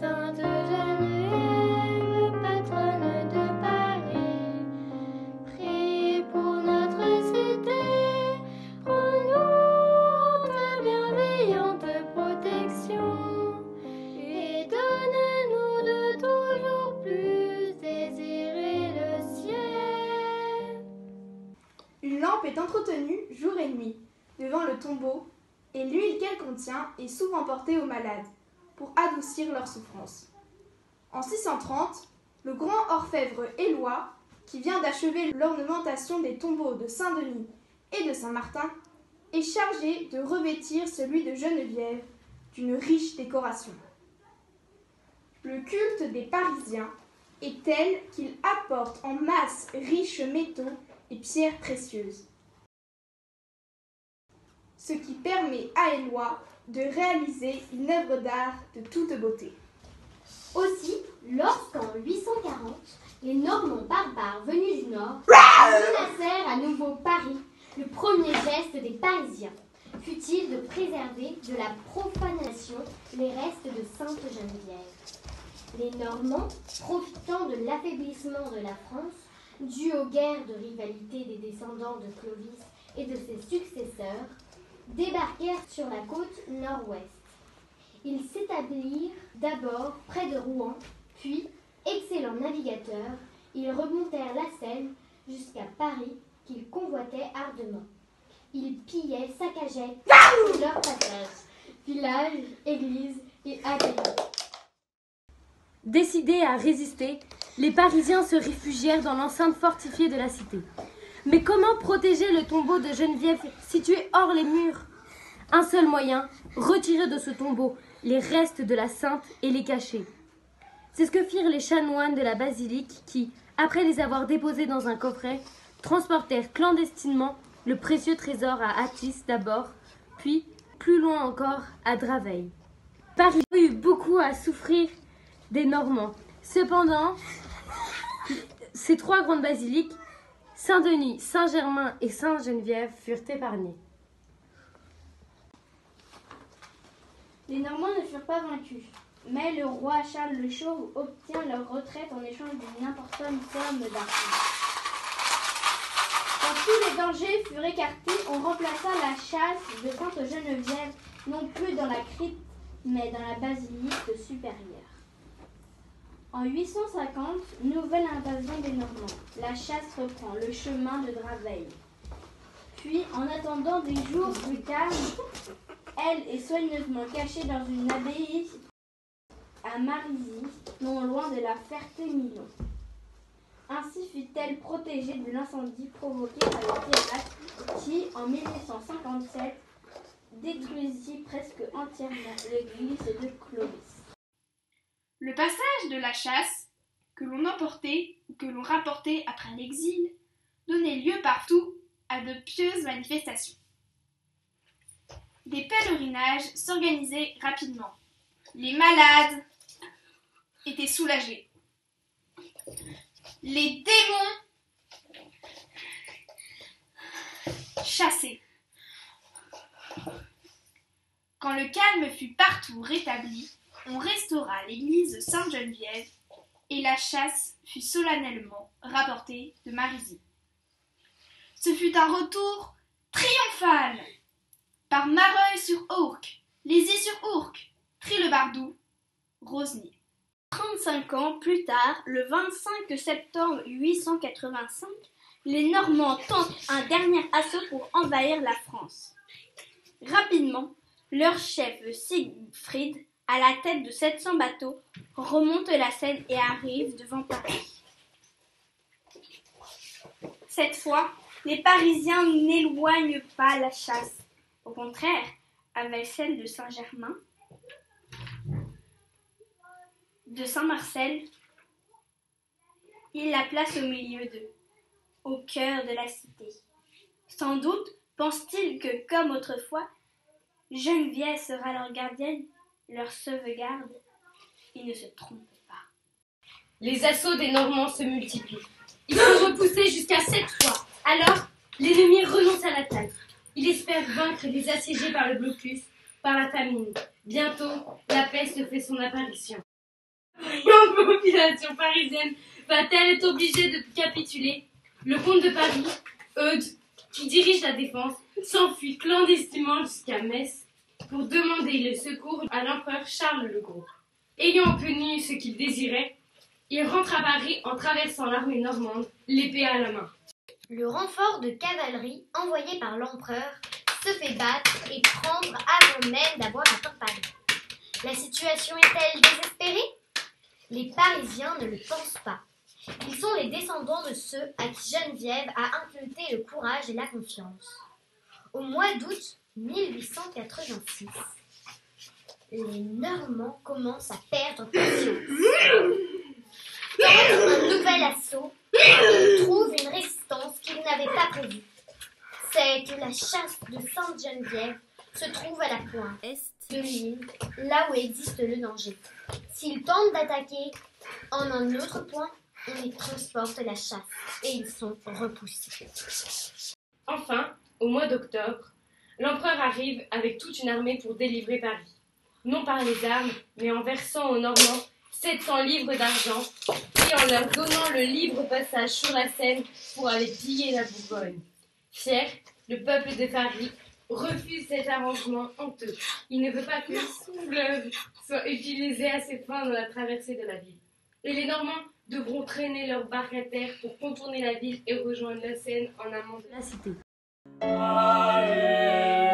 Sainte Geneviève, patronne de Paris, prie pour notre cité, prends-nous ta bienveillante protection et donne-nous de toujours plus désirer le ciel. Une lampe est entretenue jour et nuit devant le tombeau et l'huile qu'elle contient est souvent portée aux malades pour adoucir leur souffrance. En 630, le grand orfèvre Éloi, qui vient d'achever l'ornementation des tombeaux de Saint-Denis et de Saint-Martin, est chargé de revêtir celui de Geneviève d'une riche décoration. Le culte des Parisiens est tel qu'il apporte en masse riches métaux et pierres précieuses, ce qui permet à Éloi de réaliser une œuvre d'art de toute beauté. Aussi, lorsqu'en 840, les Normands barbares venus du nord menacèrent à nouveau Paris, le premier geste des Parisiens fut-il de préserver de la profanation les restes de Sainte Geneviève. Les Normands, profitant de l'affaiblissement de la France, dû aux guerres de rivalité des descendants de Clovis et de ses successeurs, débarquèrent sur la côte nord-ouest. Ils s'établirent d'abord près de Rouen, puis, excellents navigateurs, ils remontèrent la Seine jusqu'à Paris qu'ils convoitaient ardemment. Ils pillaient, saccageaient tout leur passage, villages, églises et abbayes. Décidés à résister, les Parisiens se réfugièrent dans l'enceinte fortifiée de la cité. Mais comment protéger le tombeau de Geneviève situé hors les murs? Un seul moyen, retirer de ce tombeau les restes de la sainte et les cacher. C'est ce que firent les chanoines de la basilique qui, après les avoir déposés dans un coffret, transportèrent clandestinement le précieux trésor à Athis d'abord, puis, plus loin encore, à Draveil. Paris eut beaucoup à souffrir des Normands. Cependant, ces trois grandes basiliques, Saint-Denis, Saint-Germain et Sainte-Geneviève, furent épargnées. Les Normands ne furent pas vaincus, mais le roi Charles le Chauve obtient leur retraite en échange d'une importante somme d'argent. Quand tous les dangers furent écartés, on remplaça la chasse de Sainte Geneviève non plus dans la crypte, mais dans la basilique supérieure. En 850, nouvelle invasion des Normands. La chasse reprend le chemin de Draveil. Puis, en attendant des jours plus calmes, elle est soigneusement cachée dans une abbaye à Marisy, non loin de la Ferté-Milon. Ainsi fut-elle protégée de l'incendie provoqué par les pirates qui, en 1857, détruisit presque entièrement l'église de Clovis. Le passage de la chasse, que l'on emportait ou que l'on rapportait après l'exil, donnait lieu partout à de pieuses manifestations. Des pèlerinages s'organisaient rapidement. Les malades étaient soulagés. Les démons chassés. Quand le calme fut partout rétabli, on restaura l'église Sainte-Geneviève et la chasse fut solennellement rapportée de Marisy. Ce fut un retour triomphal par Mareuil-sur-Ourcq, Lézy-sur-Ourcq, Trie-le-Bardou, Rosny. 35 ans plus tard, le 25 septembre 885, les Normands tentent un dernier assaut pour envahir la France. Rapidement, leur chef Siegfried, à la tête de 700 bateaux, remonte la Seine et arrive devant Paris. Cette fois, les Parisiens n'éloignent pas la chasse. Au contraire, avec celle de Saint-Germain, de Saint-Marcel, ils la placent au milieu d'eux, au cœur de la cité. Sans doute pense-t-il que, comme autrefois, Geneviève sera leur gardienne, leur sauvegarde. Ils ne se trompent pas. Les assauts des Normands se multiplient. Ils sont repoussés jusqu'à 7 fois. Alors, l'ennemi renonce à l'attaque. Il espère vaincre les assiégés par le blocus, par la famine. Bientôt, la peste fait son apparition. La population parisienne va-t-elle être obligée de capituler? Le comte de Paris, Eudes, qui dirige la défense, s'enfuit clandestinement jusqu'à Metz pour demander le secours à l'empereur Charles le Gros. Ayant obtenu ce qu'il désirait, il rentre à Paris en traversant l'armée normande, l'épée à la main. Le renfort de cavalerie envoyé par l'empereur se fait battre et prendre avant même d'avoir atteint Paris. La situation est-elle désespérée? Les Parisiens ne le pensent pas. Ils sont les descendants de ceux à qui Geneviève a inculqué le courage et la confiance. Au mois d'août 1886, les Normands commencent à perdre confiance. Tentent un nouvel assaut et trouvent une résistance qu'ils n'avaient pas prévue. C'est que la chasse de Sainte-Geneviève se trouve à la pointe est de l'île, là où existe le danger. S'ils tentent d'attaquer en un autre point, on y transporte la chasse et ils sont repoussés. Enfin, au mois d'octobre, l'empereur arrive avec toute une armée pour délivrer Paris. Non par les armes, mais en versant aux Normands 700 livres d'argent et en leur donnant le libre passage sur la Seine pour aller piller la Bourgogne. Fier, le peuple de Paris refuse cet arrangement honteux. Il ne veut pas que son fleuve soit utilisé à ses fins dans la traversée de la ville. Et les Normands devront traîner leurs barques à terre pour contourner la ville et rejoindre la Seine en amont de la cité. Allez.